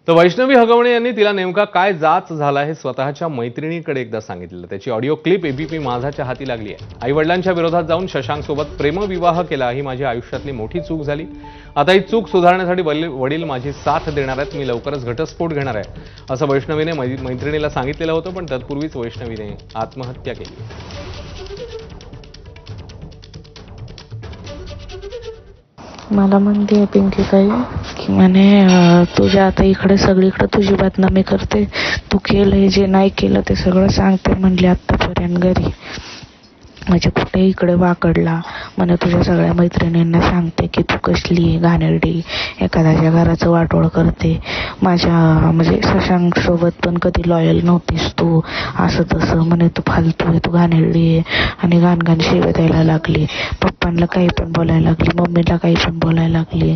तर वैष्णवी हगवणे यांनी तिला नेमका काय जाच झाला हे स्वतःच्या मैत्रिणीकडे एकदा सांगितलेलं. त्याची ऑडिओ क्लिप एबीपी माझाच्या हाती लागली आहे. आई-वडिलांच्या विरोधात जाऊन शशांक सोबत प्रेमविवाह केला, ही माझी आयुष्यातली मोठी चूक झाली. आता ही चूक सुधारण्यासाठी वडील माझी साथ देणार आहेत. मी लवकरच घटस्फोट घेणार आहे, असं वैष्णवीने मैत्रिणीला सांगितलेलं होतं. पण तत्पूर्वीच वैष्णवीने आत्महत्या केली. मला म्हणते पिंकी ताई की म्हणे तुझ्या आता इकडे सगळीकडे तुझी बदनामी करते, तू केलंय जे नाही केलं ते सगळं सांगते म्हणली आत्तापर्यंत घरी. म्हणजे कुठे इकडे वाकडला म्हणे तुझ्या सगळ्या मैत्रिणींना सांगते की तू कसली घाणेरडी, एखाद्याच्या घराचं वाटोळ करते. माझ्या म्हणजे शशांक सोबत पण कधी लॉयल नव्हतीस तू, असं तसं म्हणे तू फालतू आहे, तू घाणेरडी आहे. आणि घाण शिव्या द्यायला लागली. पप्पांना काही पण बोलायला लागली, मम्मीला काही पण बोलायला लागली.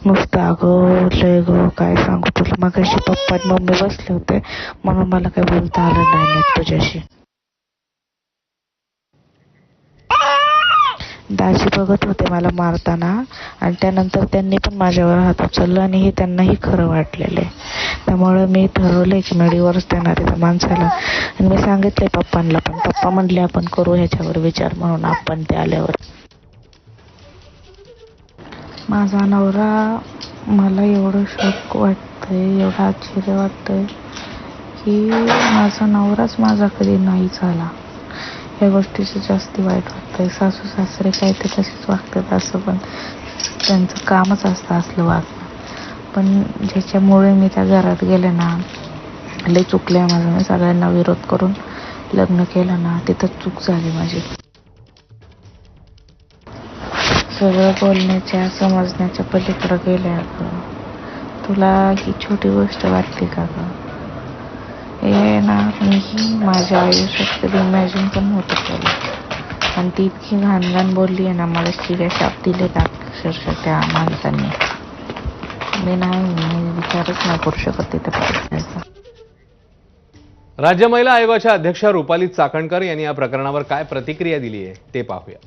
नुसतं अगं लय गं काय सांगू तुला. मगाशी पप्पा आणि मम्मी बसले होते म्हणून मला काही बोलता आलं नाही तुझ्याशी. दाजी बघत होते मला मारताना आणि त्यानंतर त्यांनी पण माझ्यावर हात उचलला आणि हे त्यांनाही खरं वाटलेलं आहे. त्यामुळे मी ठरवलंय की मी डिवोर्स देणार आहे त्या माणसाला. आणि मी सांगितलंय पप्पांना पण. पप्पा म्हणले आपण करू ह्याच्यावर विचार म्हणून आपण ते आल्यावर. माझा नवरा, मला एवढं शॉक वाटतंय, एवढं आश्चर्य वाटतंय की माझा नवराच माझा कधी नाही झाला. या गोष्टीचं जास्ती वाईट वाटतंय. सासू सासरे काय ते तसेच वागतात, असं पण त्यांचं कामच असतं असलं वागणं. पण ज्याच्यामुळे मी त्या घरात गेले ना, लय चुकले माझं. मी सगळ्यांना विरोध करून लग्न केलं ना, तिथं चूक झाली माझी. सगळं बोलण्याच्या समजण्याच्या पलीकडं गेल्या. अगं तुला ही छोटी गोष्ट वाटते का गं? हे ना मीही माझ्या आयुष्यात कधी इमॅजिन पण नव्हतं केलं. आणि ती इतकी घाण बोलली आहे ना, मला शिव्या शाप दिले का अक्षरशः त्या माणसांनी. मी विचारच नाही करू शकत तिथं पोहोचण्याचा. राज्य महिला आयोगाच्या अध्यक्षा रुपाली चाकणकर यांनी या प्रकरणावर काय प्रतिक्रिया दिली आहे ते पाहूया.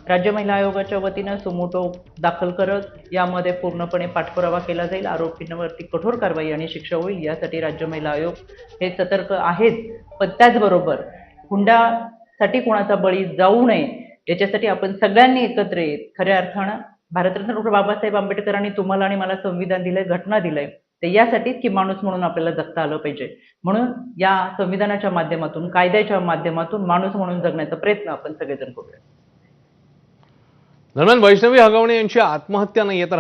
राज्य महिला आयोगाच्या वतीनं सुमोटो दाखल करत यामध्ये पूर्णपणे पाठपुरावा केला जाईल. आरोपींवरती कठोर कारवाई आणि शिक्षा होईल यासाठी राज्य महिला आयोग हे सतर्क आहेत. पण त्याचबरोबर हुंडासाठी कोणाचा बळी जाऊ नये याच्यासाठी आपण सगळ्यांनी एकत्र येत खऱ्या अर्थानं भारतरत्न डॉक्टर बाबासाहेब आंबेडकरांनी तुम्हाला आणि मला संविधान दिलंय, घटना दिलंय, तर यासाठीच की माणूस म्हणून आपल्याला जगता आलं पाहिजे. म्हणून या संविधानाच्या माध्यमातून, कायद्याच्या माध्यमातून माणूस म्हणून जगण्याचा प्रयत्न आपण सगळेजण करूया. दरम्यान वैष्णवी हगवणे यांची आत्महत्या नाहीये तर